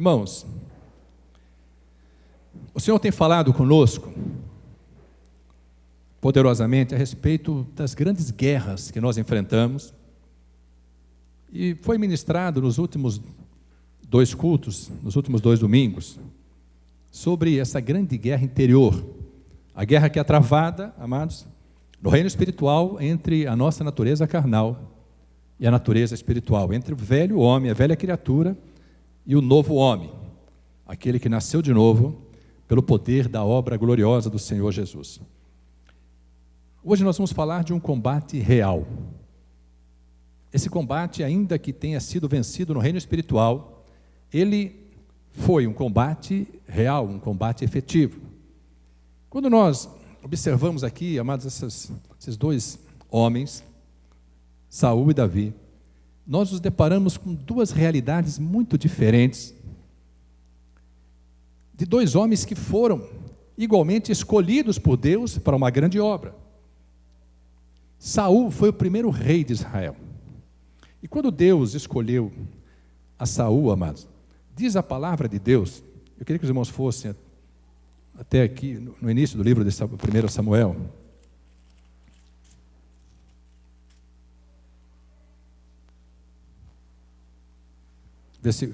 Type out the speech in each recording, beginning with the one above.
Irmãos, o Senhor tem falado conosco poderosamente a respeito das grandes guerras que nós enfrentamos, e foi ministrado nos últimos 2 cultos, nos últimos 2 domingos, sobre essa grande guerra interior, a guerra que é travada, amados, no reino espiritual, entre a nossa natureza carnal e a natureza espiritual, entre o velho homem, a velha criatura, e o novo homem, aquele que nasceu de novo pelo poder da obra gloriosa do Senhor Jesus. Hoje nós vamos falar de um combate real. Esse combate, ainda que tenha sido vencido no reino espiritual, ele foi um combate real, um combate efetivo. Quando nós observamos aqui, amados, esses 2 homens, Saul e Davi, nós nos deparamos com 2 realidades muito diferentes, de 2 homens que foram igualmente escolhidos por Deus para uma grande obra. Saul foi o primeiro rei de Israel. E quando Deus escolheu a Saul, amados, diz a palavra de Deus, eu queria que os irmãos fossem até aqui, no início do livro de 1 Samuel,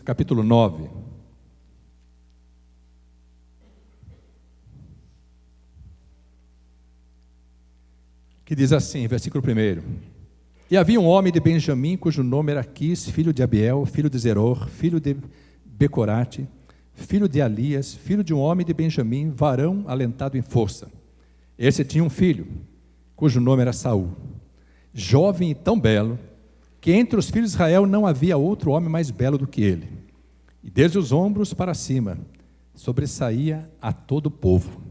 capítulo 9. Que diz assim, versículo 1: E havia um homem de Benjamim, cujo nome era Quis, filho de Abiel, filho de Zeror, filho de Becorate, filho de Elias, filho de um homem de Benjamim, varão alentado em força. Esse tinha um filho, cujo nome era Saul, jovem e tão belo, que entre os filhos de Israel não havia outro homem mais belo do que ele. E desde os ombros para cima, sobressaía a todo o povo.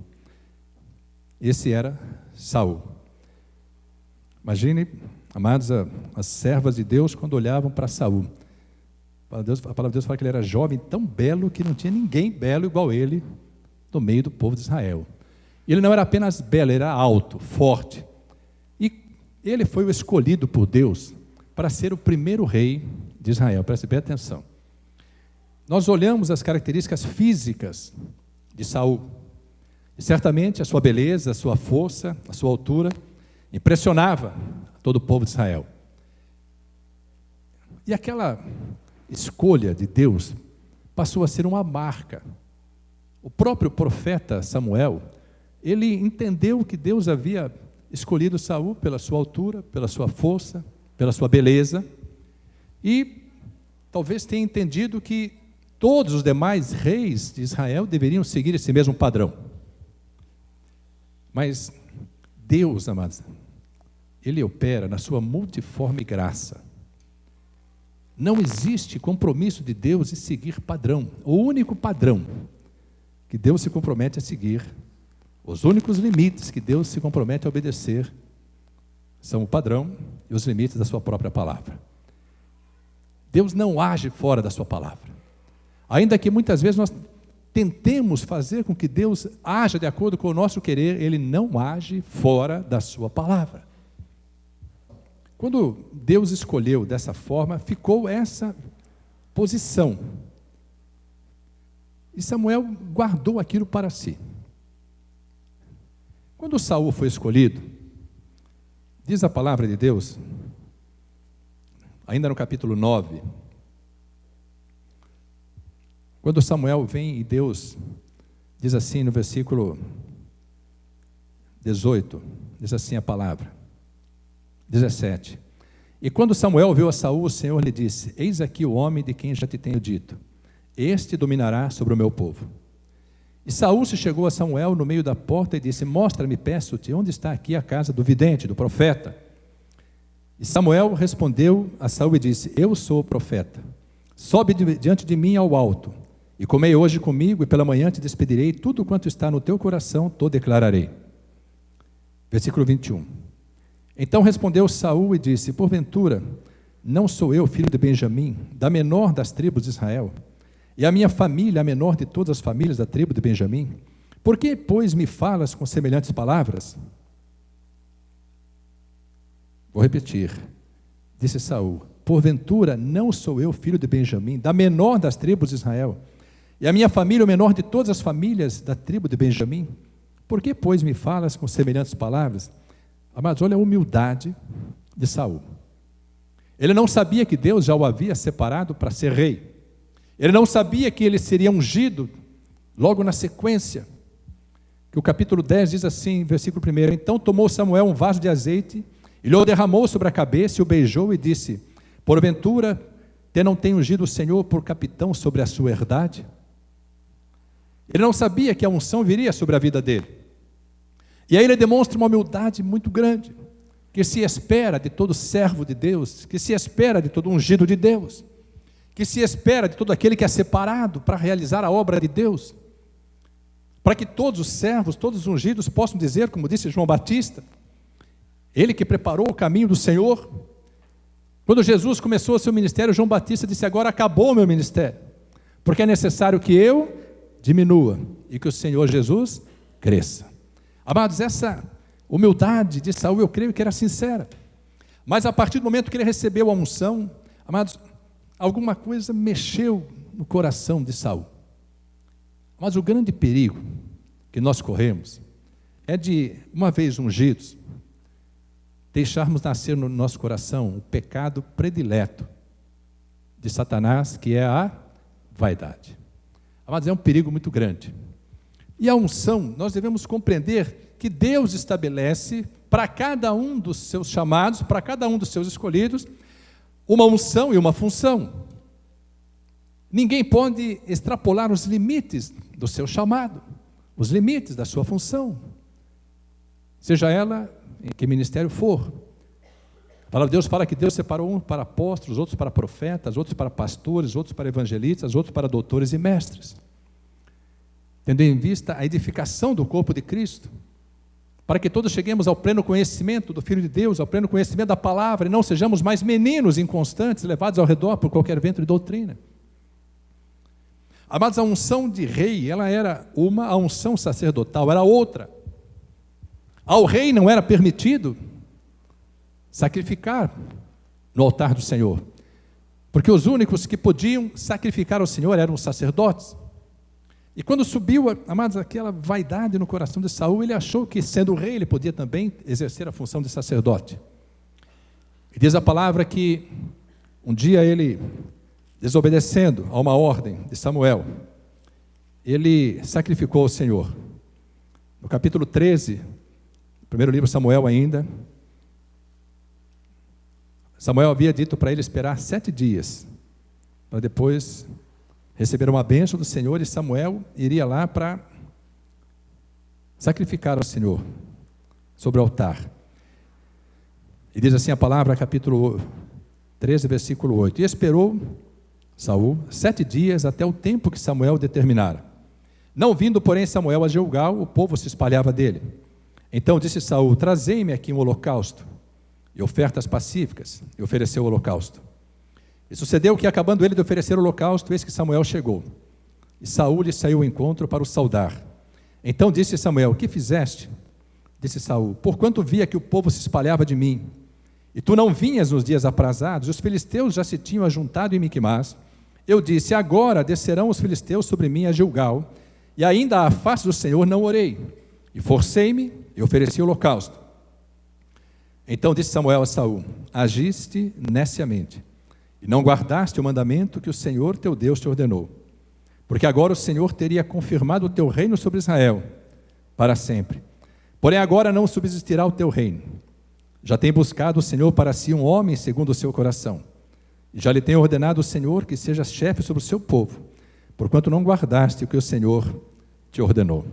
Esse era Saul. Imagine, amados, as servas de Deus quando olhavam para Saul. A palavra de Deus fala que ele era jovem, tão belo que não tinha ninguém belo igual ele no meio do povo de Israel. Ele não era apenas belo, ele era alto, forte. E ele foi o escolhido por Deus para ser o primeiro rei de Israel. Preste bem atenção. Nós olhamos as características físicas de Saul. E certamente a sua beleza, a sua força, a sua altura impressionava todo o povo de Israel. E aquela escolha de Deus passou a ser uma marca. O próprio profeta Samuel, ele entendeu que Deus havia escolhido Saul pela sua altura, pela sua força, pela sua beleza, e talvez tenha entendido que todos os demais reis de Israel deveriam seguir esse mesmo padrão. Mas Deus, amados, Ele opera na sua multiforme graça. Não existe compromisso de Deus em seguir padrão. O único padrão que Deus se compromete a seguir, os únicos limites que Deus se compromete a obedecer, são o padrão e os limites da sua própria palavra. Deus não age fora da sua palavra. Ainda que muitas vezes nós tentemos fazer com que Deus haja de acordo com o nosso querer, Ele não age fora da sua palavra. Quando Deus escolheu dessa forma, ficou essa posição. E Samuel guardou aquilo para si. Quando Saul foi escolhido, diz a palavra de Deus, ainda no capítulo 9, quando Samuel vem e Deus diz assim no versículo 18, diz assim a palavra, 17: E quando Samuel viu a Saul, o Senhor lhe disse: Eis aqui o homem de quem já te tenho dito, este dominará sobre o meu povo. E Saul se chegou a Samuel no meio da porta e disse: Mostra-me, peço-te, onde está aqui a casa do vidente, do profeta? E Samuel respondeu a Saul e disse: Eu sou o profeta. Sobe diante de mim ao alto, e comei hoje comigo, e pela manhã te despedirei, tudo quanto está no teu coração te declararei. Versículo 21. Então respondeu Saul e disse: Porventura, não sou eu filho de Benjamim, da menor das tribos de Israel? E a minha família, a menor de todas as famílias da tribo de Benjamim? Por que, pois, me falas com semelhantes palavras? Vou repetir. Disse Saul: Porventura, não sou eu filho de Benjamim, da menor das tribos de Israel? e a minha família o menor de todas as famílias da tribo de Benjamim? Por que, pois, me falas com semelhantes palavras? Amados, olha a humildade de Saul. Ele não sabia que Deus já o havia separado para ser rei. Ele não sabia que ele seria ungido logo na sequência. Que o capítulo 10 diz assim, versículo 1: Então tomou Samuel um vaso de azeite, e lhe o derramou sobre a cabeça, e o beijou, e disse: Porventura, não tem ungido o Senhor por capitão sobre a sua herdade? Ele não sabia que a unção viria sobre a vida dele. E aí ele demonstra uma humildade muito grande, que se espera de todo servo de Deus, que se espera de todo ungido de Deus, que se espera de todo aquele que é separado para realizar a obra de Deus, para que todos os servos, todos os ungidos possam dizer, como disse João Batista, ele que preparou o caminho do Senhor. Quando Jesus começou o seu ministério, João Batista disse: agora acabou o meu ministério, porque é necessário que eu diminua e que o Senhor Jesus cresça. Amados, essa humildade de Saul, eu creio que era sincera, mas a partir do momento que ele recebeu a unção, amados, alguma coisa mexeu no coração de Saul. Mas o grande perigo que nós corremos é de, uma vez ungidos, deixarmos nascer no nosso coração o pecado predileto de Satanás, que é a vaidade. Mas é um perigo muito grande. E a unção, nós devemos compreender que Deus estabelece para cada um dos seus chamados, para cada um dos seus escolhidos, uma unção e uma função. Ninguém pode extrapolar os limites do seu chamado, os limites da sua função, seja ela em que ministério for. A palavra de Deus fala que Deus separou uns para apóstolos, outros para profetas, outros para pastores, outros para evangelistas, outros para doutores e mestres, tendo em vista a edificação do corpo de Cristo, para que todos cheguemos ao pleno conhecimento do Filho de Deus, ao pleno conhecimento da palavra, e não sejamos mais meninos inconstantes, levados ao redor por qualquer vento de doutrina. Amados, a unção de rei, ela era uma, a unção sacerdotal era outra. Ao rei não era permitido sacrificar no altar do Senhor, porque os únicos que podiam sacrificar ao Senhor eram os sacerdotes. E quando subiu, amados, aquela vaidade no coração de Saul, ele achou que, sendo rei, ele podia também exercer a função de sacerdote. E diz a palavra que um dia ele, desobedecendo a uma ordem de Samuel, ele sacrificou ao Senhor. No capítulo 13, primeiro livro de Samuel ainda, Samuel havia dito para ele esperar 7 dias, para depois receber uma bênção do Senhor, e Samuel iria lá para sacrificar ao Senhor, sobre o altar. E diz assim a palavra, capítulo 13, versículo 8, e esperou Saul 7 dias até o tempo que Samuel determinara. Não vindo, porém, Samuel a Gilgal, o povo se espalhava dele. Então disse Saul: trazei-me aqui um holocausto e ofertas pacíficas, e ofereceu o holocausto. E sucedeu que, acabando ele de oferecer o holocausto, eis que Samuel chegou, e Saul lhe saiu ao encontro para o saudar. Então disse Samuel: que fizeste? Disse Saul: porquanto via que o povo se espalhava de mim, e tu não vinhas nos dias aprazados, os filisteus já se tinham ajuntado em Miquimás, eu disse: agora descerão os filisteus sobre mim a Gilgal, e ainda à face do Senhor não orei, e forcei-me e ofereci o holocausto. Então disse Samuel a Saul: agiste neciamente, e não guardaste o mandamento que o Senhor teu Deus te ordenou, porque agora o Senhor teria confirmado o teu reino sobre Israel para sempre. Porém agora não subsistirá o teu reino. Já tem buscado o Senhor para si um homem segundo o seu coração, e já lhe tem ordenado o Senhor que seja chefe sobre o seu povo, porquanto não guardaste o que o Senhor te ordenou.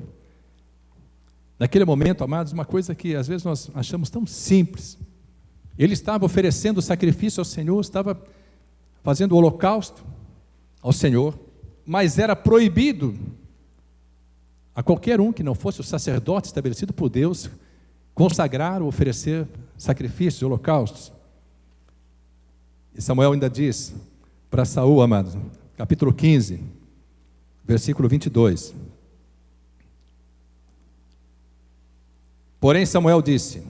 Naquele momento, amados, uma coisa que às vezes nós achamos tão simples, ele estava oferecendo sacrifício ao Senhor, estava fazendo o holocausto ao Senhor, mas era proibido a qualquer um que não fosse o sacerdote estabelecido por Deus consagrar ou oferecer sacrifícios, holocaustos. E Samuel ainda diz para Saul, amados, capítulo 15, versículo 22. Porém Samuel disse,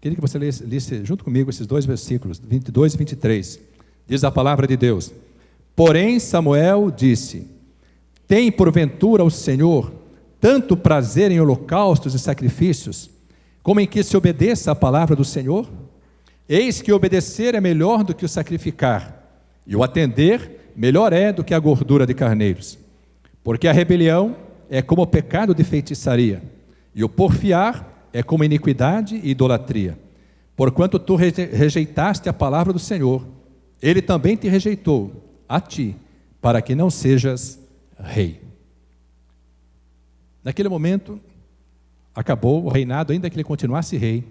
queria que você lesse junto comigo esses 2 versículos, 22 e 23. Diz a palavra de Deus: porém Samuel disse: Tem porventura o Senhor tanto prazer em holocaustos e sacrifícios, como em que se obedeça à palavra do Senhor? Eis que obedecer é melhor do que o sacrificar, e o atender melhor é do que a gordura de carneiros. Porque a rebelião é como o pecado de feitiçaria, e o porfiar é como iniquidade e idolatria. Porquanto tu rejeitaste a palavra do Senhor, Ele também te rejeitou, a ti, para que não sejas rei. Naquele momento, acabou o reinado, ainda que ele continuasse rei.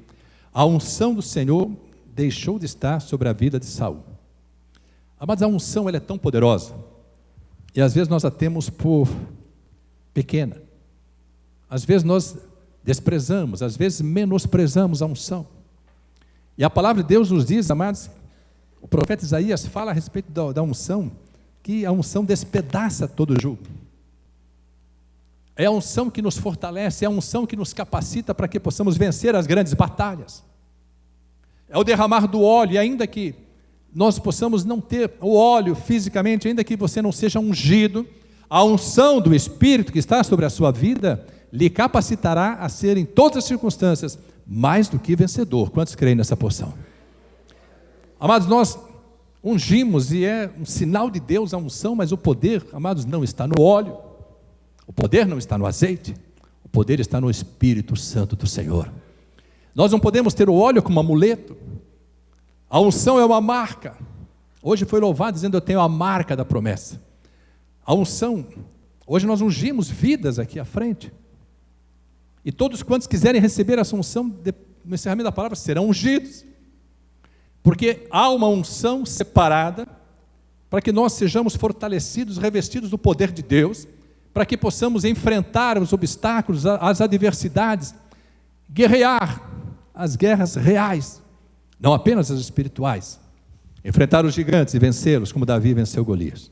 A unção do Senhor deixou de estar sobre a vida de Saul. Mas a unção, ela é tão poderosa, e às vezes nós a temos por pequena. Às vezes nós desprezamos, às vezes menosprezamos a unção. E a palavra de Deus nos diz, amados, o profeta Isaías fala a respeito da unção, que a unção despedaça todo jugo. É a unção que nos fortalece, é a unção que nos capacita para que possamos vencer as grandes batalhas. É o derramar do óleo, e ainda que nós possamos não ter o óleo fisicamente, ainda que você não seja ungido, a unção do Espírito que está sobre a sua vida lhe capacitará a ser em todas as circunstâncias mais do que vencedor. Quantos creem nessa porção? Amados, nós ungimos, e é um sinal de Deus a unção, mas o poder, amados, não está no óleo, o poder não está no azeite, o poder está no Espírito Santo do Senhor. Nós não podemos ter o óleo como amuleto. A unção é uma marca. Hoje foi louvado dizendo: eu tenho a marca da promessa. A unção, hoje nós ungimos vidas aqui à frente, e todos quantos quiserem receber essa unção no encerramento da palavra serão ungidos, porque há uma unção separada para que nós sejamos fortalecidos, revestidos do poder de Deus, para que possamos enfrentar os obstáculos, as adversidades, guerrear as guerras reais, não apenas as espirituais, enfrentar os gigantes e vencê-los, como Davi venceu Golias.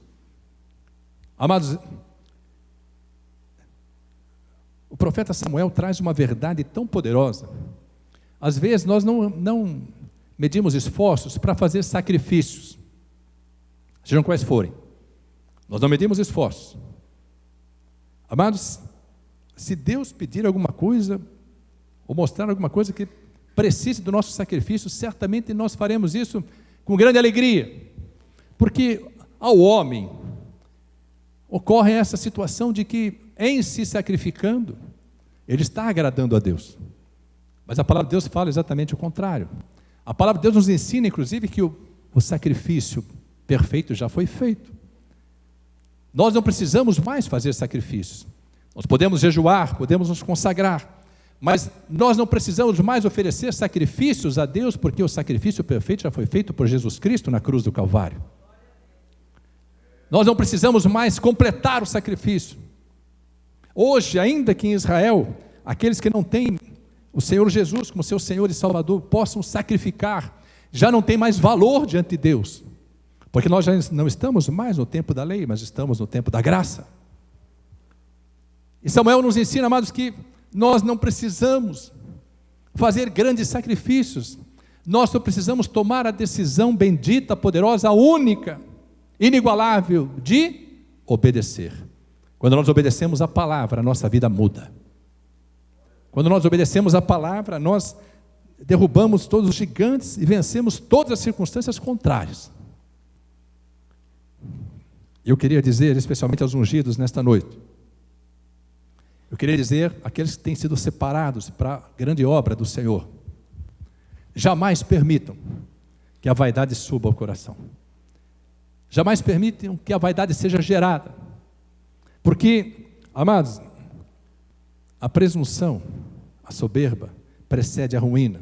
Amados, o profeta Samuel traz uma verdade tão poderosa. Às vezes nós não medimos esforços para fazer sacrifícios, sejam quais forem. Nós não medimos esforços. Amados, se Deus pedir alguma coisa, ou mostrar alguma coisa que precise do nosso sacrifício, certamente nós faremos isso com grande alegria, porque ao homem ocorre essa situação de que, em se sacrificando, ele está agradando a Deus. Mas a palavra de Deus fala exatamente o contrário. A palavra de Deus nos ensina, inclusive, que o sacrifício perfeito já foi feito. Nós não precisamos mais fazer sacrifícios. Nós podemos jejuar, podemos nos consagrar, mas nós não precisamos mais oferecer sacrifícios a Deus, porque o sacrifício perfeito já foi feito por Jesus Cristo na cruz do Calvário. Nós não precisamos mais completar o sacrifício. Hoje, ainda que em Israel, aqueles que não têm o Senhor Jesus como seu Senhor e Salvador possam sacrificar, já não tem mais valor diante de Deus, porque nós já não estamos mais no tempo da lei, mas estamos no tempo da graça. E Samuel nos ensina, amados, que nós não precisamos fazer grandes sacrifícios, nós só precisamos tomar a decisão bendita, poderosa, única, inigualável, de obedecer. Quando nós obedecemos a palavra, a nossa vida muda. Quando nós obedecemos a palavra, nós derrubamos todos os gigantes e vencemos todas as circunstâncias contrárias. Eu queria dizer, especialmente aos ungidos nesta noite, eu queria dizer àqueles que têm sido separados para a grande obra do Senhor: jamais permitam que a vaidade suba ao coração. Jamais permitam que a vaidade seja gerada. Porque, amados, a presunção, a soberba, precede a ruína.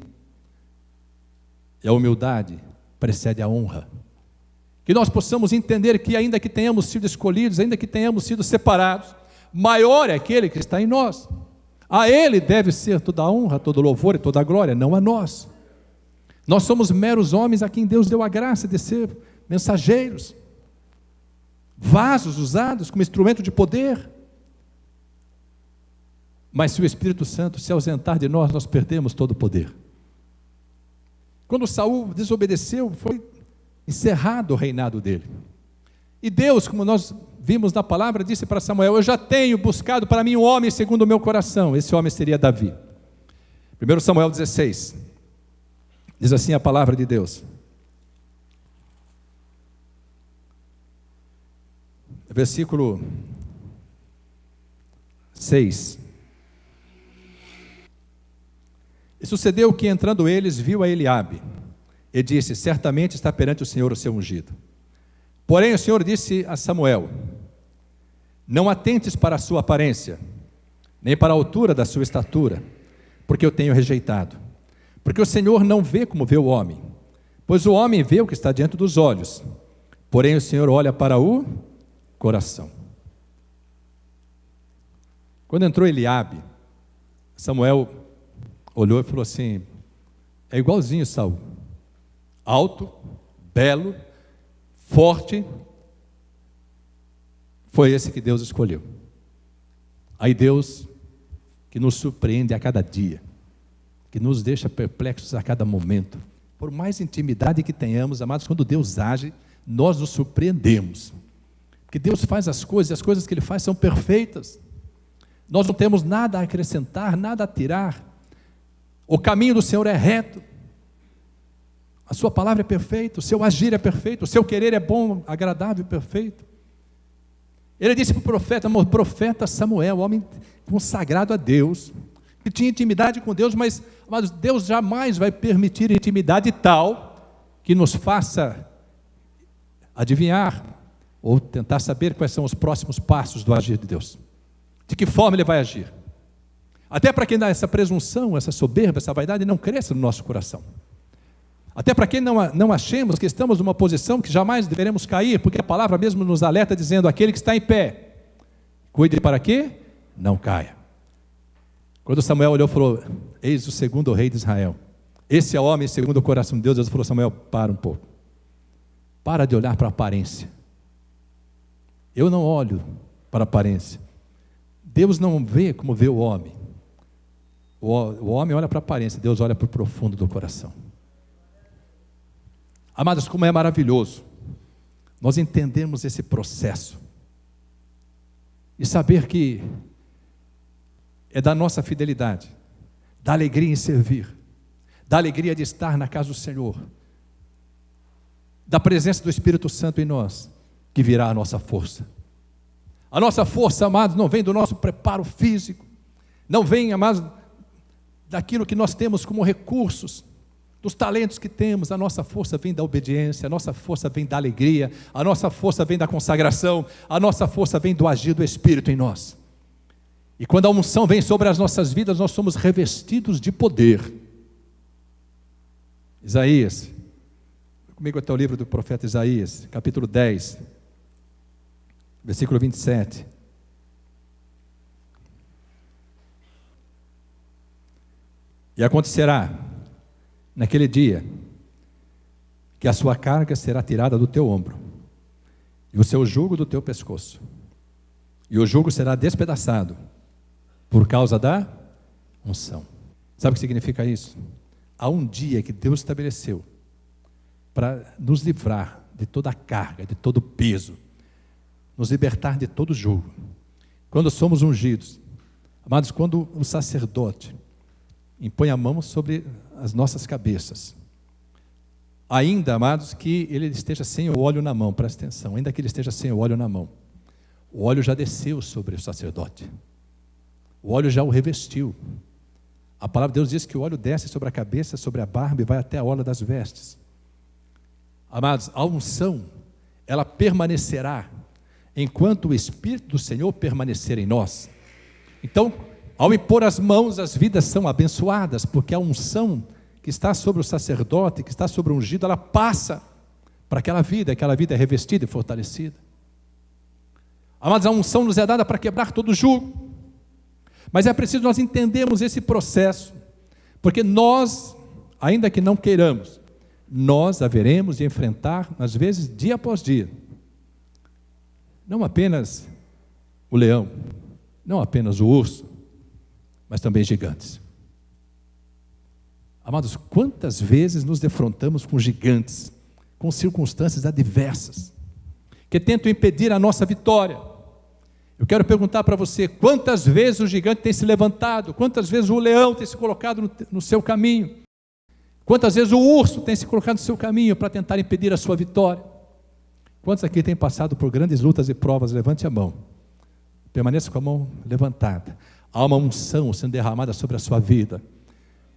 E a humildade precede a honra. Que nós possamos entender que, ainda que tenhamos sido escolhidos, ainda que tenhamos sido separados, maior é aquele que está em nós. A Ele deve ser toda a honra, todo o louvor e toda a glória, não a nós. Nós somos meros homens a quem Deus deu a graça de ser mensageiros, vasos usados como instrumento de poder. Mas se o Espírito Santo se ausentar de nós, nós perdemos todo o poder. Quando Saul desobedeceu, foi encerrado o reinado dele. E Deus, como nós vimos na palavra, disse para Samuel: eu já tenho buscado para mim um homem segundo o meu coração. Esse homem seria Davi. 1 Samuel 16, diz assim a palavra de Deus. Versículo 6. E sucedeu que, entrando eles, viu a Eliabe, e disse: certamente está perante o Senhor o seu ungido. Porém o Senhor disse a Samuel: não atentes para a sua aparência, nem para a altura da sua estatura, porque eu tenho rejeitado. Porque o Senhor não vê como vê o homem, pois o homem vê o que está diante dos olhos, porém o Senhor olha para o coração. Quando entrou Eliabe, Samuel olhou e falou assim: é igualzinho Saul, alto, belo, forte. Foi esse que Deus escolheu. Aí Deus, que nos surpreende a cada dia, que nos deixa perplexos a cada momento, por mais intimidade que tenhamos, amados, quando Deus age, nós nos surpreendemos, porque Deus faz as coisas, e as coisas que Ele faz são perfeitas. Nós não temos nada a acrescentar, nada a tirar. O caminho do Senhor é reto, a sua palavra é perfeita, o seu agir é perfeito, o seu querer é bom, agradável e perfeito. Ele disse para o profeta Samuel, homem consagrado a Deus, que tinha intimidade com Deus, mas Deus jamais vai permitir intimidade tal que nos faça adivinhar ou tentar saber quais são os próximos passos do agir de Deus, de que forma Ele vai agir. Até para que essa presunção, essa soberba, essa vaidade não cresça no nosso coração. Até para que não achemos que estamos numa posição que jamais deveremos cair, porque a palavra mesmo nos alerta dizendo: aquele que está em pé, cuide para que não caia. Quando Samuel olhou e falou: eis o segundo rei de Israel, esse é o homem segundo o coração de Deus, Deus falou: Samuel, para um pouco, para de olhar para a aparência. Eu não olho para a aparência. Deus não vê como vê o homem. O homem olha para a aparência, Deus olha para o profundo do coração. Amados, como é maravilhoso nós entendermos esse processo e saber que é da nossa fidelidade, da alegria em servir, da alegria de estar na casa do Senhor, da presença do Espírito Santo em nós, que virá a nossa força. A nossa força, amados, não vem do nosso preparo físico, não vem, amados, daquilo que nós temos como recursos, dos talentos que temos. A nossa força vem da obediência, a nossa força vem da alegria, a nossa força vem da consagração, a nossa força vem do agir do Espírito em nós. E quando a unção vem sobre as nossas vidas, nós somos revestidos de poder. Isaías, comigo até o livro do profeta Isaías, capítulo 10, versículo 27. E acontecerá naquele dia que a sua carga será tirada do teu ombro e o seu jugo do teu pescoço, e o jugo será despedaçado por causa da unção. Sabe o que significa isso? Há um dia que Deus estabeleceu para nos livrar de toda a carga, de todo o peso, nos libertar de todo o jugo. Quando somos ungidos, amados, quando o sacerdote impõe a mão sobre as nossas cabeças, ainda, amados, que ele esteja sem o óleo na mão, presta atenção, ainda que ele esteja sem o óleo na mão, o óleo já desceu sobre o sacerdote, o óleo já o revestiu. A palavra de Deus diz que o óleo desce sobre a cabeça, sobre a barba e vai até a orla das vestes. Amados, a unção, ela permanecerá enquanto o Espírito do Senhor permanecer em nós. Então, ao impor as mãos, as vidas são abençoadas, porque a unção que está sobre o sacerdote, que está sobre o ungido, ela passa para aquela vida é revestida e fortalecida. Amados, a unção nos é dada para quebrar todo jugo, mas é preciso nós entendermos esse processo, porque nós, ainda que não queiramos, nós haveremos de enfrentar, às vezes, dia após dia, não apenas o leão, não apenas o urso, mas também gigantes. Amados, quantas vezes nos defrontamos com gigantes, com circunstâncias adversas, que tentam impedir a nossa vitória. Eu quero perguntar para você, quantas vezes o gigante tem se levantado, quantas vezes o leão tem se colocado no seu caminho, quantas vezes o urso tem se colocado no seu caminho para tentar impedir a sua vitória. Quantos aqui têm passado por grandes lutas e provas? Levante a mão, permaneça com a mão levantada. Há uma unção sendo derramada sobre a sua vida,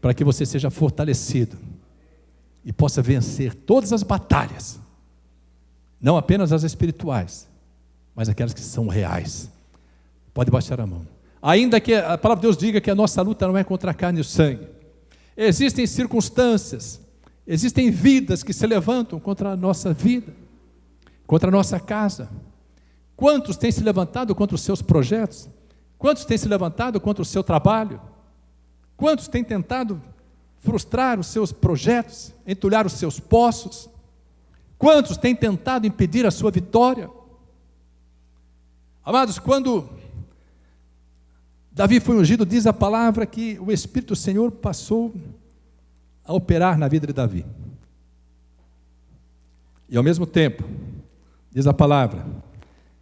para que você seja fortalecido e possa vencer todas as batalhas, não apenas as espirituais, mas aquelas que são reais. Pode baixar a mão. Ainda que a palavra de Deus diga que a nossa luta não é contra a carne e o sangue, existem circunstâncias, existem vidas que se levantam contra a nossa vida, contra a nossa casa. Quantos têm se levantado contra os seus projetos? Quantos têm se levantado contra o seu trabalho? Quantos têm tentado frustrar os seus projetos, entulhar os seus poços? Quantos têm tentado impedir a sua vitória? Amados, quando Davi foi ungido, diz a palavra que o Espírito do Senhor passou a operar na vida de Davi. E ao mesmo tempo, diz a palavra,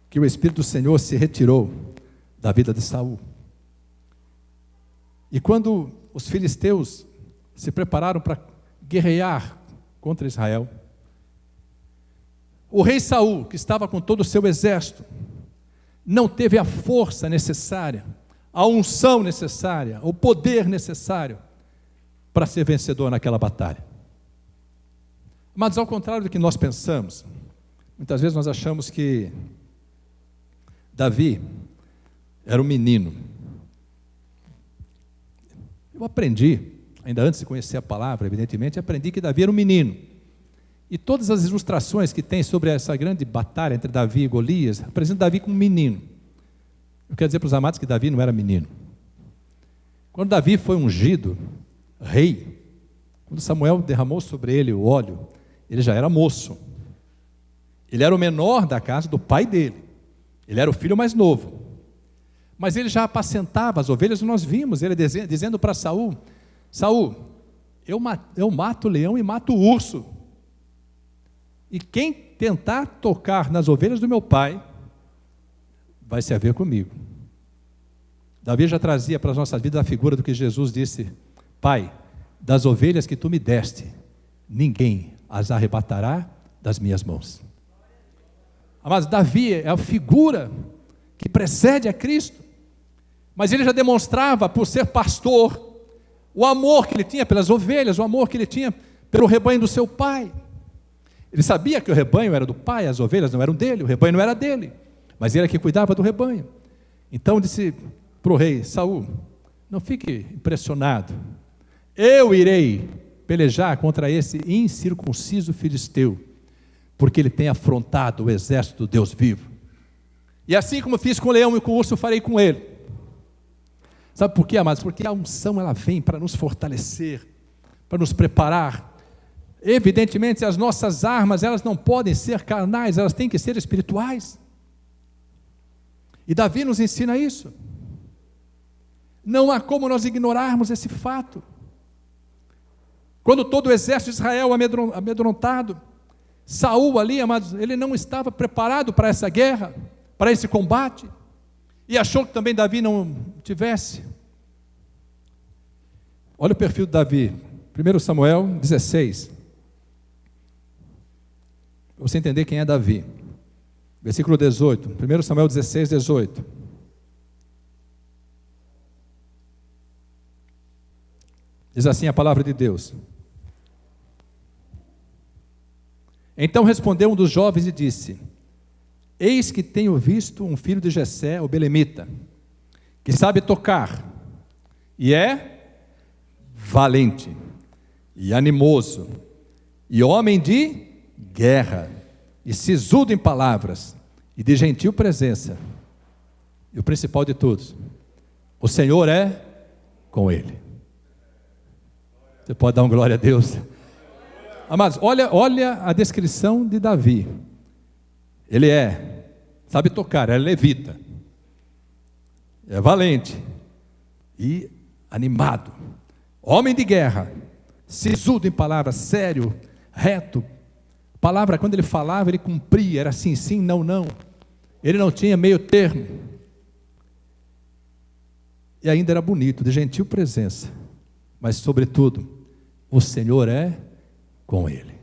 que o Espírito do Senhor se retirou da vida de Saul. E quando os filisteus se prepararam para guerrear contra Israel, o rei Saul, que estava com todo o seu exército, não teve a força necessária, a unção necessária, o poder necessário para ser vencedor naquela batalha. Mas ao contrário do que nós pensamos, muitas vezes nós achamos que Davi era um menino. Eu aprendi, ainda antes de conhecer a palavra, evidentemente, aprendi que Davi era um menino. E todas as ilustrações que tem sobre essa grande batalha entre Davi e Golias, apresentam Davi como um menino. Eu quero dizer para os amados que Davi não era menino. Quando Davi foi ungido rei, quando Samuel derramou sobre ele o óleo, ele já era moço. Ele era o menor da casa do pai dele. Ele era o filho mais novo. Mas ele já apacentava as ovelhas, e nós vimos ele dizendo para Saul: Saul, eu mato o leão e mato o urso. E quem tentar tocar nas ovelhas do meu pai, vai se haver comigo. Davi já trazia para as nossas vidas a figura do que Jesus disse: Pai, das ovelhas que tu me deste, ninguém as arrebatará das minhas mãos. Mas Davi é a figura que precede a Cristo, mas ele já demonstrava, por ser pastor, o amor que ele tinha pelas ovelhas, o amor que ele tinha pelo rebanho do seu pai. Ele sabia que o rebanho era do pai, as ovelhas não eram dele, o rebanho não era dele, mas ele é que cuidava do rebanho. Então disse para o rei Saul: não fique impressionado, eu irei pelejar contra esse incircunciso filisteu, porque ele tem afrontado o exército do Deus vivo. E assim como fiz com o leão e com o urso, farei com ele. Sabe por quê, amados? Porque a unção ela vem para nos fortalecer, para nos preparar. Evidentemente, as nossas armas, elas não podem ser carnais, elas têm que ser espirituais. E Davi nos ensina isso. Não há como nós ignorarmos esse fato. Quando todo o exército de Israel amedrontado, Saul ali, amados, ele não estava preparado para essa guerra, para esse combate, e achou que também Davi não tivesse. Olha o perfil de Davi, 1 Samuel 16, para você entender quem é Davi, versículo 18, 1 Samuel 16, 18. Diz assim a palavra de Deus: então respondeu um dos jovens e disse: eis que tenho visto um filho de Jessé, o belemita, que sabe tocar, e é valente, e animoso, e homem de guerra, e sisudo em palavras, e de gentil presença. E o principal de todos, o Senhor é com ele. Você pode dar um glória a Deus? Amados, olha a descrição de Davi. Ele sabe tocar, é levita, é valente e animado, homem de guerra, sisudo em palavras, sério, reto, palavra, quando ele falava, ele cumpria, era sim, sim, não, não. Ele não tinha meio termo. E ainda era bonito, de gentil presença. Mas, sobretudo, o Senhor é com ele.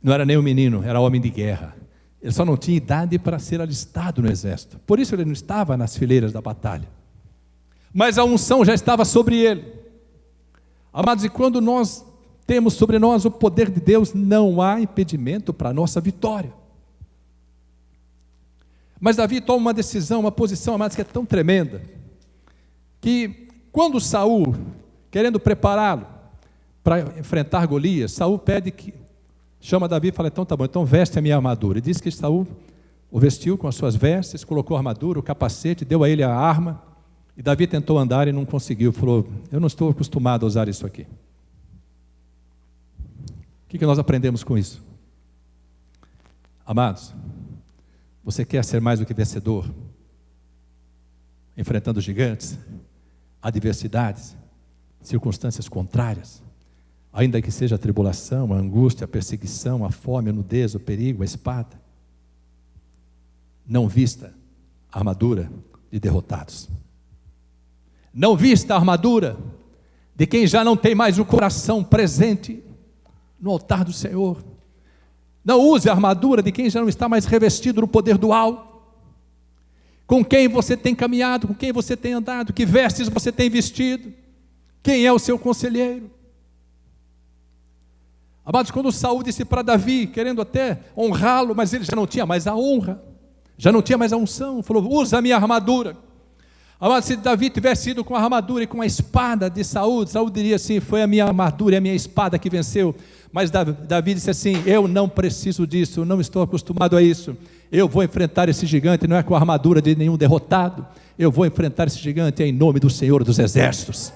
Não era nem um menino, era homem de guerra. Ele só não tinha idade para ser alistado no exército. Por isso ele não estava nas fileiras da batalha. Mas a unção já estava sobre ele. Amados, e quando nós temos sobre nós o poder de Deus, não há impedimento para a nossa vitória. Mas Davi toma uma decisão, uma posição, amados, que é tão tremenda, que quando Saul, querendo prepará-lo para enfrentar Golias, Saul chama Davi e fala, então tá bom, então veste a minha armadura. E diz que Saul o vestiu com as suas vestes, colocou a armadura, o capacete, deu a ele a arma, e Davi tentou andar e não conseguiu, falou, eu não estou acostumado a usar isso aqui. O que nós aprendemos com isso? Amados, você quer ser mais do que vencedor? Enfrentando gigantes, adversidades, circunstâncias contrárias, ainda que seja a tribulação, a angústia, a perseguição, a fome, a nudez, o perigo, a espada. Não vista a armadura de derrotados. Não vista a armadura de quem já não tem mais o coração presente no altar do Senhor. Não use a armadura de quem já não está mais revestido no poder do alto. Com quem você tem caminhado, com quem você tem andado, que vestes você tem vestido, quem é o seu conselheiro. Amados, quando Saul disse para Davi, querendo até honrá-lo, mas ele já não tinha mais a honra, já não tinha mais a unção, falou, usa a minha armadura. Amados, se Davi tivesse ido com a armadura e com a espada de Saul, Saul diria assim, foi a minha armadura e a minha espada que venceu. Mas Davi disse assim, eu não preciso disso, eu não estou acostumado a isso. Eu vou enfrentar esse gigante, não é com a armadura de nenhum derrotado. Eu vou enfrentar esse gigante em nome do Senhor dos Exércitos.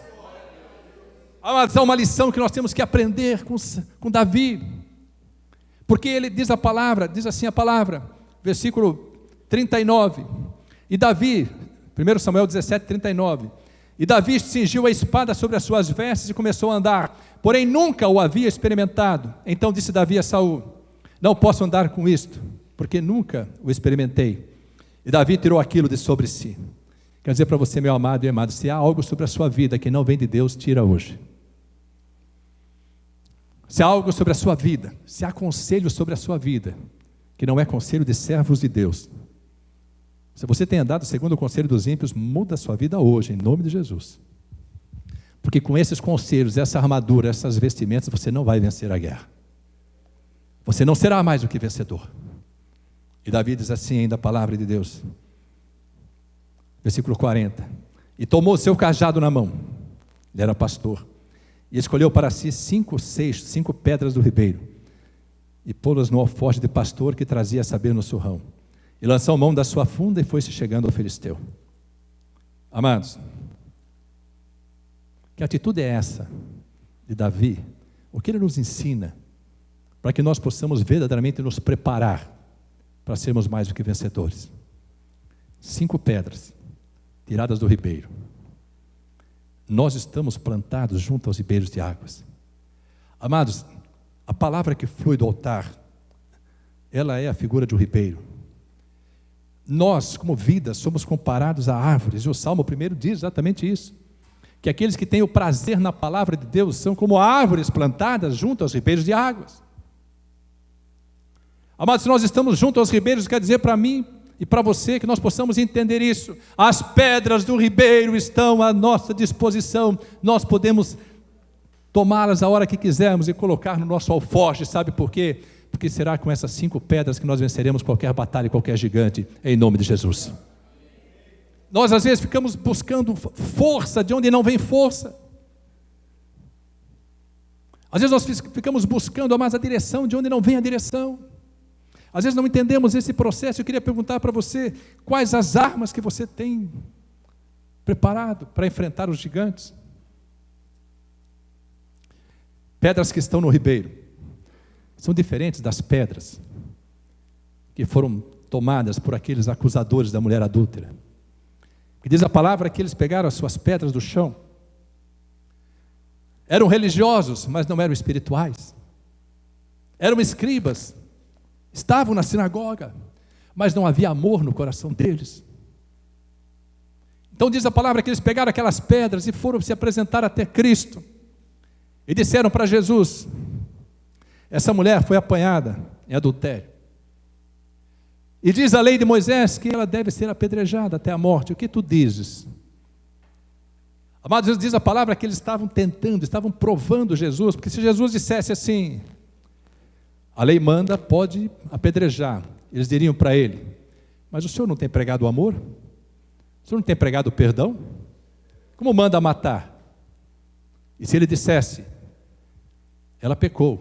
Amados, há uma lição que nós temos que aprender com Davi. Porque ele diz a palavra, diz assim a palavra, versículo 39. E Davi, 1 Samuel 17, 39. E Davi cingiu a espada sobre as suas vestes e começou a andar, porém nunca o havia experimentado. Então disse Davi a Saul, não posso andar com isto, porque nunca o experimentei. E Davi tirou aquilo de sobre si. Quer dizer para você, meu amado e amado, se há algo sobre a sua vida que não vem de Deus, tira hoje. Se há algo sobre a sua vida, se há conselho sobre a sua vida, que não é conselho de servos de Deus, se você tem andado segundo o conselho dos ímpios, muda a sua vida hoje, em nome de Jesus. Porque com esses conselhos, essa armadura, essas vestimentas, você não vai vencer a guerra. Você não será mais do que vencedor. E Davi diz assim ainda a palavra de Deus. Versículo 40. E tomou o seu cajado na mão, ele era pastor, e escolheu para si 5 pedras do ribeiro, e pô-las no alforje de pastor que trazia a saber no surrão. E lançou mão da sua funda e foi-se chegando ao filisteu. Amados, que atitude é essa de Davi? O que ele nos ensina para que nós possamos verdadeiramente nos preparar para sermos mais do que vencedores? 5 pedras tiradas do ribeiro. Nós estamos plantados junto aos ribeiros de águas. Amados, a palavra que flui do altar, ela é a figura de um ribeiro. Nós, como vida, somos comparados a árvores, e o Salmo 1 diz exatamente isso, que aqueles que têm o prazer na palavra de Deus são como árvores plantadas junto aos ribeiros de águas. Amados, se nós estamos junto aos ribeiros, quer dizer para mim e para você que nós possamos entender isso. As pedras do ribeiro estão à nossa disposição, nós podemos tomá-las a hora que quisermos e colocar no nosso alforje, sabe por quê? Porque será com essas 5 pedras que nós venceremos qualquer batalha, qualquer gigante, em nome de Jesus. Nós às vezes ficamos buscando força de onde não vem força. Às vezes nós ficamos buscando mais a direção de onde não vem a direção. Às vezes não entendemos esse processo. Eu queria perguntar para você, quais as armas que você tem preparado para enfrentar os gigantes? Pedras que estão no ribeiro são diferentes das pedras que foram tomadas por aqueles acusadores da mulher adúltera. Que diz a palavra que eles pegaram as suas pedras do chão. Eram religiosos, mas não eram espirituais. eram escribas, estavam na sinagoga, mas não havia amor no coração deles. Então diz a palavra que eles pegaram aquelas pedras e foram se apresentar até Cristo, e disseram para Jesus: essa mulher foi apanhada em adultério, e diz a lei de Moisés que ela deve ser apedrejada até a morte. O que tu dizes? Amados, diz a palavra que eles estavam tentando, estavam provando Jesus, porque se Jesus dissesse assim: a lei manda, pode apedrejar, eles diriam para ele: mas o senhor não tem pregado o amor? O senhor não tem pregado o perdão? Como manda matar? E se ele dissesse: ela pecou,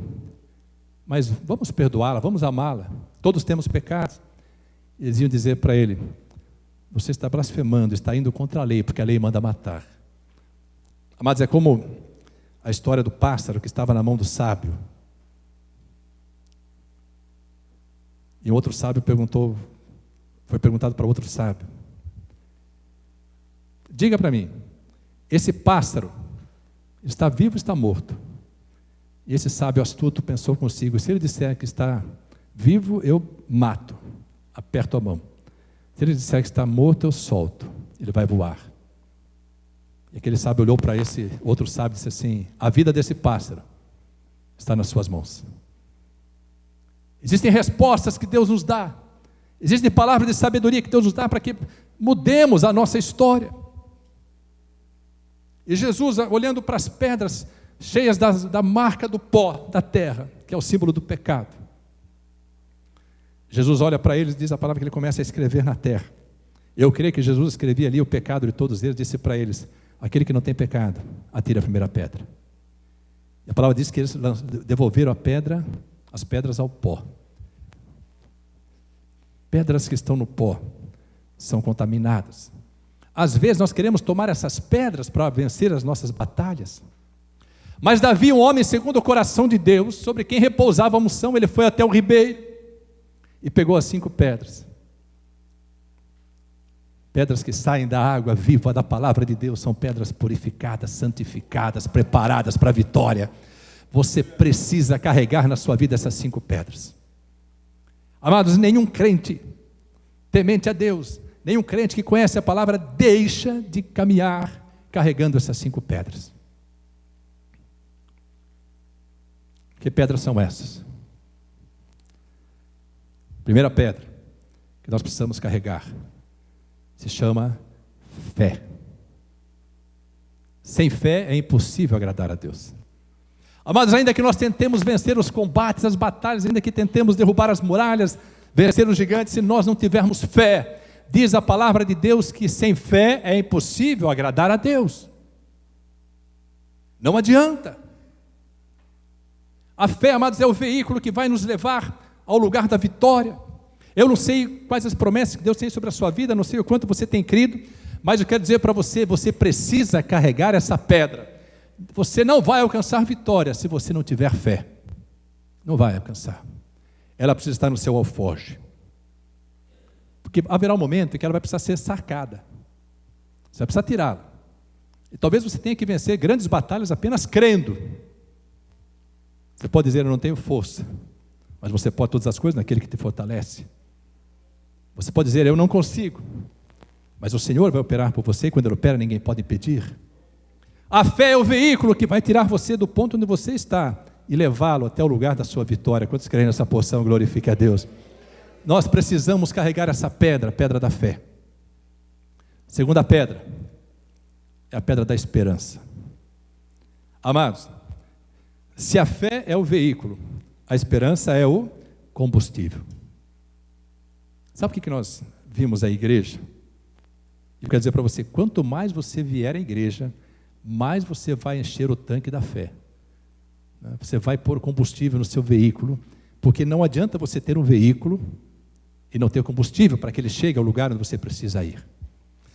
mas vamos perdoá-la, vamos amá-la, todos temos pecados, eles iam dizer para ele: você está blasfemando, está indo contra a lei, porque a lei manda matar. Amados, é como a história do pássaro que estava na mão do sábio. E um outro sábio foi perguntado para outro sábio: diga para mim, esse pássaro está vivo ou está morto? E esse sábio astuto pensou consigo: se ele disser que está vivo, eu mato, aperto a mão. Se ele disser que está morto, eu solto, ele vai voar. E aquele sábio olhou para esse outro sábio e disse assim: a vida desse pássaro está nas suas mãos. Existem respostas que Deus nos dá, existem palavras de sabedoria que Deus nos dá para que mudemos a nossa história. E Jesus, olhando para as pedras cheias da marca do pó da terra, que é o símbolo do pecado, Jesus olha para eles e diz a palavra que ele começa a escrever na terra. Eu creio que Jesus escrevia ali o pecado de todos eles, disse para eles: aquele que não tem pecado, atire a primeira pedra. E a palavra diz que eles devolveram as pedras ao pó. Pedras que estão no pó são contaminadas. Às vezes nós queremos tomar essas pedras para vencer as nossas batalhas. Mas Davi, um homem segundo o coração de Deus, sobre quem repousava a unção, ele foi até o ribeiro e pegou as 5 pedras. Pedras que saem da água viva da palavra de Deus, são pedras purificadas, santificadas, preparadas para a vitória. Você precisa carregar na sua vida essas 5 pedras. Amados, nenhum crente temente a Deus, nenhum crente que conhece a palavra deixa de caminhar carregando essas 5 pedras. Que pedras são essas? Primeira pedra que nós precisamos carregar se chama fé. Sem fé é impossível agradar a Deus. Amados, ainda que nós tentemos vencer os combates, as batalhas, ainda que tentemos derrubar as muralhas, vencer os gigantes, se nós não tivermos fé, diz a palavra de Deus que sem fé é impossível agradar a Deus. Não adianta. A fé, amados, é o veículo que vai nos levar ao lugar da vitória. Eu não sei quais as promessas que Deus tem sobre a sua vida, não sei o quanto você tem crido, mas eu quero dizer para você, você precisa carregar essa pedra. Você não vai alcançar vitória se você não tiver fé. Não vai alcançar. Ela precisa estar no seu alforje. Porque haverá um momento em que ela vai precisar ser sacada. Você vai precisar tirá-la. E talvez você tenha que vencer grandes batalhas apenas crendo. Você pode dizer: eu não tenho força. Mas você pode todas as coisas naquele que te fortalece. Você pode dizer: eu não consigo. Mas o Senhor vai operar por você, e quando Ele opera, ninguém pode impedir. A fé é o veículo que vai tirar você do ponto onde você está e levá-lo até o lugar da sua vitória. Quantos creem nessa porção? Glorifique a Deus. Nós precisamos carregar essa pedra, a pedra da fé. Segunda pedra é a pedra da esperança. Amados, se a fé é o veículo, a esperança é o combustível. Sabe o que nós vimos a igreja? Eu quero dizer para você, quanto mais você vier à igreja, mais você vai encher o tanque da fé. Você vai pôr combustível no seu veículo, porque não adianta você ter um veículo e não ter combustível para que ele chegue ao lugar onde você precisa ir.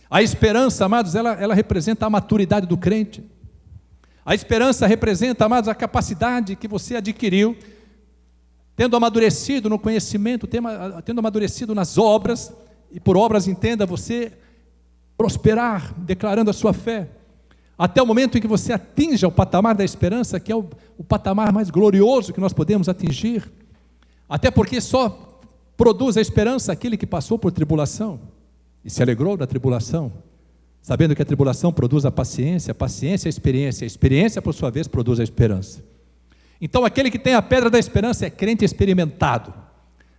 A esperança, amados, ela representa a maturidade do crente. A esperança representa, amados, a capacidade que você adquiriu, tendo amadurecido no conhecimento, tendo amadurecido nas obras, e por obras entenda você prosperar, declarando a sua fé. até o momento em que você atinja o patamar da esperança, que é o patamar mais glorioso que nós podemos atingir, até porque só produz a esperança aquele que passou por tribulação, e se alegrou da tribulação, sabendo que a tribulação produz a paciência a experiência por sua vez produz a esperança. Então aquele que tem a pedra da esperança é crente experimentado.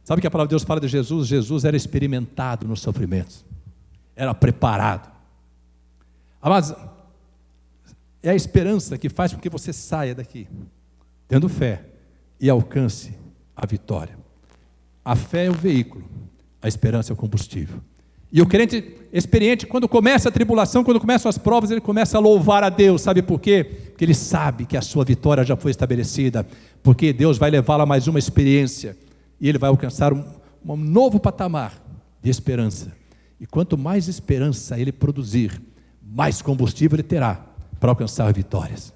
Sabe que a palavra de Deus fala de Jesus? Jesus era experimentado nos sofrimentos, era preparado. Mas é a esperança que faz com que você saia daqui, tendo fé, e alcance a vitória. A fé é o veículo, a esperança é o combustível. E o crente experiente, quando começa a tribulação, quando começam as provas, ele começa a louvar a Deus. Sabe por quê? Porque ele sabe que a sua vitória já foi estabelecida, porque Deus vai levá-la a mais uma experiência, e ele vai alcançar um novo patamar de esperança. E quanto mais esperança ele produzir, mais combustível ele terá para alcançar vitórias.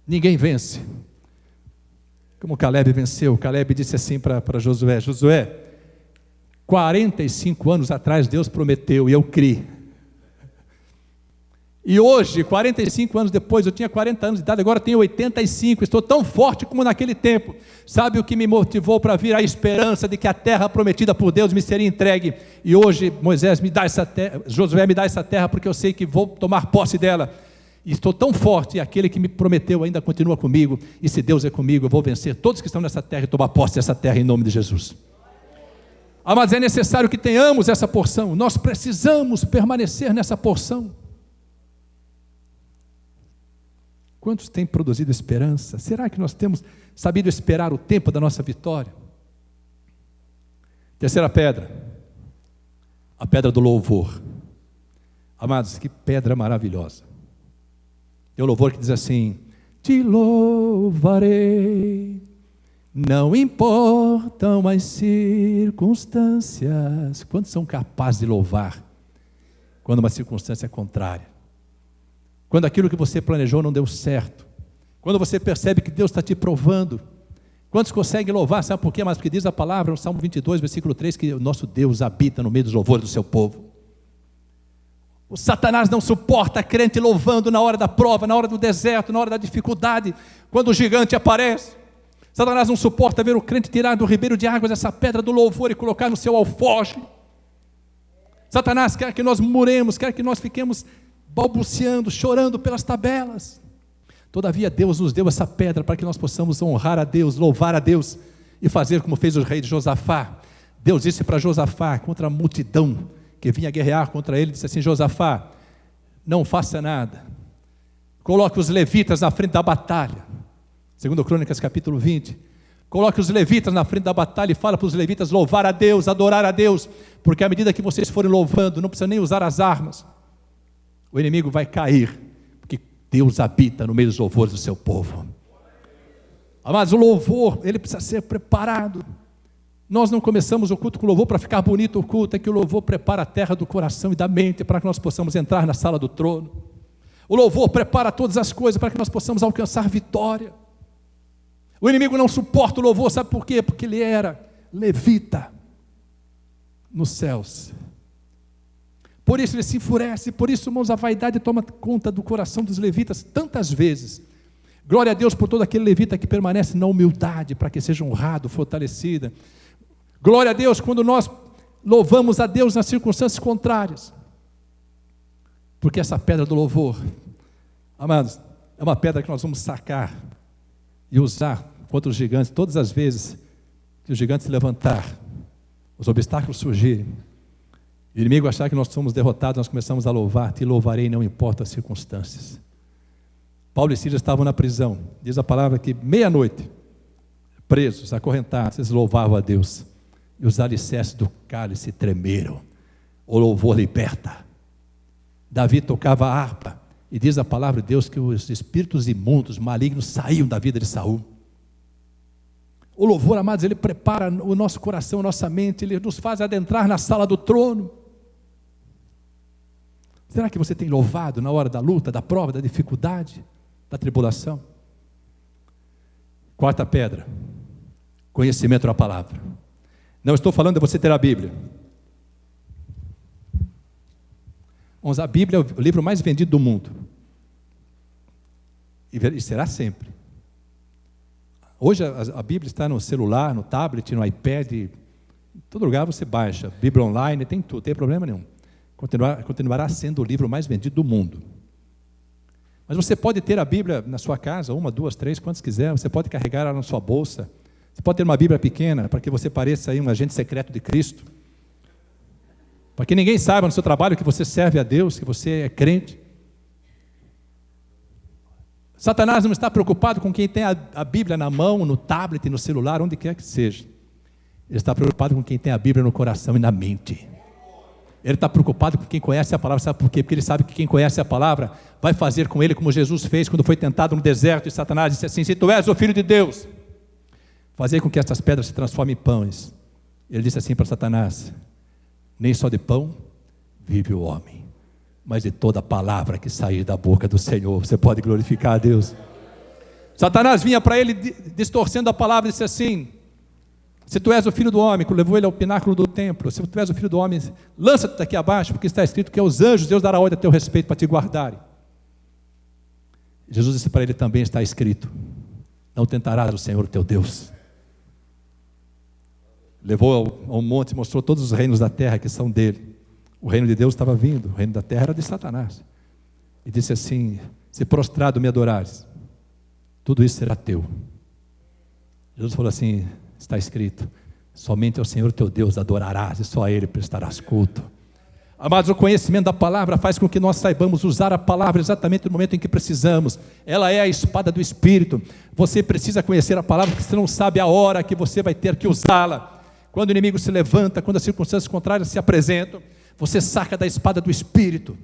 Ninguém vence como Caleb venceu. Caleb disse assim para Josué: Josué, 45 anos atrás Deus prometeu e eu criei. E hoje, 45 anos depois, eu tinha 40 anos de idade, agora tenho 85, estou tão forte como naquele tempo. Sabe o que me motivou para vir? A esperança de que a terra prometida por Deus me seria entregue. E hoje Moisés me dá essa terra, Josué me dá essa terra, porque eu sei que vou tomar posse dela. E estou tão forte, e aquele que me prometeu ainda continua comigo. E se Deus é comigo, eu vou vencer todos que estão nessa terra e tomar posse dessa terra em nome de Jesus. Mas é necessário que tenhamos essa porção. Nós precisamos permanecer nessa porção. Quantos têm produzido esperança? Será que nós temos sabido esperar o tempo da nossa vitória? Terceira pedra, a pedra do louvor. Amados, que pedra maravilhosa. Tem o louvor que diz assim: te louvarei, não importam as circunstâncias. Quantos são capazes de louvar quando uma circunstância é contrária? Quando aquilo que você planejou não deu certo, quando você percebe que Deus está te provando. Quantos conseguem louvar? Sabe por quê? Mas porque diz a palavra no Salmo 22, versículo 3, que o nosso Deus habita no meio dos louvores do seu povo. O Satanás não suporta crente louvando na hora da prova, na hora do deserto, na hora da dificuldade, quando o gigante aparece. Satanás não suporta ver o crente tirar do ribeiro de águas essa pedra do louvor e colocar no seu alforje. Satanás quer que nós muremos, quer que nós fiquemos balbuciando, chorando pelas tabelas. Todavia Deus nos deu essa pedra para que nós possamos honrar a Deus, louvar a Deus e fazer como fez o rei de Josafá. Deus disse para Josafá, contra a multidão que vinha guerrear contra ele, disse assim: Josafá, não faça nada, coloque os levitas na frente da batalha. Segundo Crônicas capítulo 20, coloque os levitas na frente da batalha e fala para os levitas louvar a Deus, adorar a Deus, porque à medida que vocês forem louvando, não precisa nem usar as armas, o inimigo vai cair, porque Deus habita no meio dos louvores do seu povo. Mas o louvor, ele precisa ser preparado. Nós não começamos o culto com louvor para ficar bonito o culto, é que o louvor prepara a terra do coração e da mente para que nós possamos entrar na sala do trono. O louvor prepara todas as coisas para que nós possamos alcançar vitória. O inimigo não suporta o louvor, sabe por quê? Porque ele era levita nos céus. Por isso ele se enfurece, por isso, irmãos, a vaidade toma conta do coração dos levitas tantas vezes. Glória a Deus por todo aquele levita que permanece na humildade, para que seja honrado, fortalecida. Glória a Deus quando nós louvamos a Deus nas circunstâncias contrárias. Porque essa pedra do louvor, amados, é uma pedra que nós vamos sacar e usar contra os gigantes, todas as vezes que os gigantes se levantar, os obstáculos surgirem, o inimigo achar que nós somos derrotados, nós começamos a louvar, te louvarei, não importa as circunstâncias. Paulo e Silas estavam na prisão, diz a palavra que meia-noite, presos, acorrentados, eles louvavam a Deus, e os alicerces do cálice tremeram, o louvor liberta. Davi tocava a harpa, e diz a palavra de Deus que os espíritos imundos, malignos, saíam da vida de Saul. O louvor, amados, ele prepara o nosso coração, a nossa mente, ele nos faz adentrar na sala do trono. Será que você tem louvado na hora da luta, da prova, da dificuldade, da tribulação? Quarta pedra, conhecimento da palavra. Não estou falando de você ter a Bíblia. A Bíblia é o livro mais vendido do mundo. E será sempre. Hoje a Bíblia está no celular, no tablet, no iPad, em todo lugar você baixa. Bíblia online, tem tudo, não tem problema nenhum. Continuará sendo o livro mais vendido do mundo. Mas você pode ter a Bíblia na sua casa, 1, 2, 3, quantas quiser. Você pode carregar ela na sua bolsa. Você pode ter uma Bíblia pequena, para que você pareça aí um agente secreto de Cristo. Para que ninguém saiba no seu trabalho que você serve a Deus, que você é crente. Satanás não está preocupado com quem tem a Bíblia na mão, no tablet, no celular, onde quer que seja. Ele está preocupado com quem tem a Bíblia no coração e na mente. Ele está preocupado com quem conhece a palavra. Sabe por quê? Porque ele sabe que quem conhece a palavra vai fazer com ele como Jesus fez quando foi tentado no deserto e Satanás disse assim: se tu és o Filho de Deus, fazer com que estas pedras se transformem em pães. Ele disse assim para Satanás: nem só de pão vive o homem, mas de toda palavra que sair da boca do Senhor. Você pode glorificar a Deus. Satanás vinha para ele distorcendo a palavra e disse assim: se tu és o Filho do homem, que levou ele ao pináculo do templo, se tu és o Filho do homem, lança-te daqui abaixo, porque está escrito que aos anjos Deus dará ordem a teu respeito para te guardarem. Jesus disse para ele: também está escrito, não tentarás o Senhor teu Deus. Levou ao monte e mostrou todos os reinos da terra que são dele. O reino de Deus estava vindo, o reino da terra era de Satanás. E disse assim: se prostrado me adorares, tudo isso será teu. Jesus falou assim: está escrito, somente ao Senhor teu Deus adorarás e só a Ele prestarás culto. Amados, o conhecimento da palavra faz com que nós saibamos usar a palavra exatamente no momento em que precisamos. Ela é a espada do Espírito. Você precisa conhecer a palavra, porque você não sabe a hora que você vai ter que usá-la. Quando o inimigo se levanta, quando as circunstâncias contrárias se apresentam, você saca da espada do Espírito,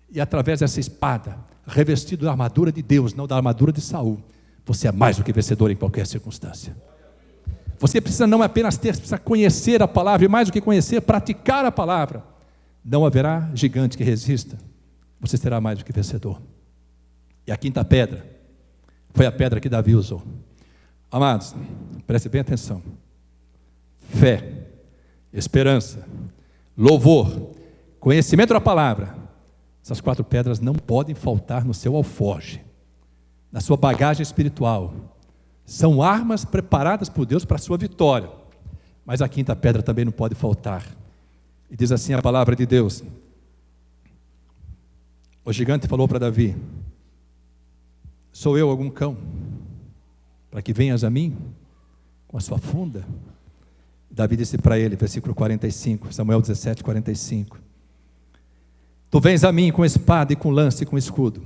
e através dessa espada, revestido da armadura de Deus, não da armadura de Saul, você é mais do que vencedor em qualquer circunstância. Você precisa não apenas precisa conhecer a palavra, e mais do que conhecer, praticar a palavra. Não haverá gigante que resista, você será mais do que vencedor. E a quinta pedra, foi a pedra que Davi usou. Amados, preste bem atenção. Fé, esperança, louvor, conhecimento da palavra, essas 4 pedras não podem faltar no seu alforje, na sua bagagem espiritual. São armas preparadas por Deus para a sua vitória. Mas a quinta pedra também não pode faltar. E diz assim a palavra de Deus: o gigante falou para Davi: sou eu algum cão, para que venhas a mim com a sua funda? Davi disse para ele, versículo 45, Samuel 17, 45: tu vens a mim com espada e com lança e com escudo,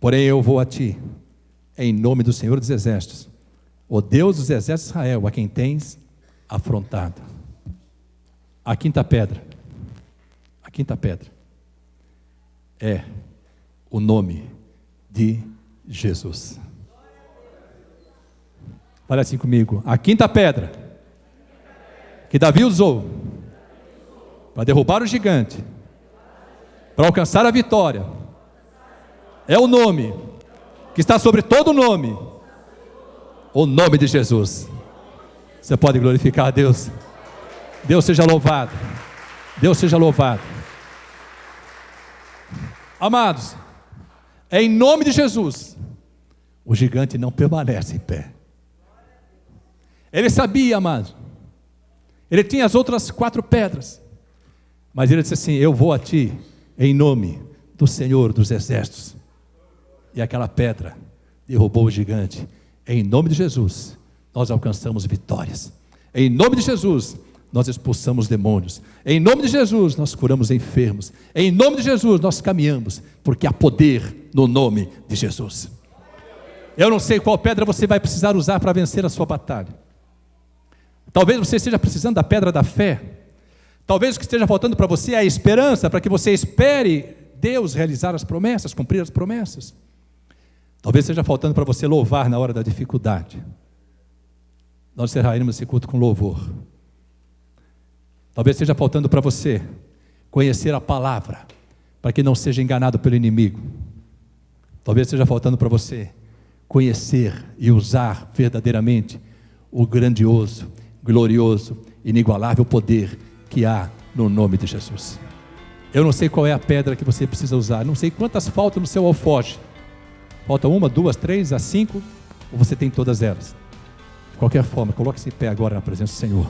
porém eu vou a ti em nome do Senhor dos Exércitos, o Deus dos Exércitos de Israel, a quem tens afrontado. A quinta pedra é o nome de Jesus. Fale assim comigo: a quinta pedra que Davi usou para derrubar o gigante, para alcançar a vitória, é o nome que está sobre todo nome, o nome de Jesus. Você pode glorificar a Deus? Deus seja louvado. Deus seja louvado. Amados, é em nome de Jesus. O gigante não permanece em pé. Ele sabia, amados. Ele tinha as outras 4 pedras, mas ele disse assim: eu vou a ti em nome do Senhor dos Exércitos. E aquela pedra derrubou o gigante. Em nome de Jesus, nós alcançamos vitórias. Em nome de Jesus, nós expulsamos demônios. Em nome de Jesus, nós curamos enfermos. Em nome de Jesus, nós caminhamos, porque há poder no nome de Jesus. Eu não sei qual pedra você vai precisar usar para vencer a sua batalha. Talvez você esteja precisando da pedra da fé. Talvez o que esteja faltando para você é a esperança, para que você espere Deus realizar as promessas, cumprir as promessas. Talvez esteja faltando para você louvar na hora da dificuldade. Nós encerraremos esse culto com louvor. Talvez esteja faltando para você conhecer a palavra, para que não seja enganado pelo inimigo. Talvez esteja faltando para você conhecer e usar verdadeiramente o grandioso, glorioso, inigualável poder que há no nome de Jesus. Eu não sei qual é a pedra que você precisa usar. Não sei quantas faltam no seu alforje. Falta 1, 2, 3, a 5, ou você tem todas elas? De qualquer forma, coloque-se em pé agora na presença do Senhor.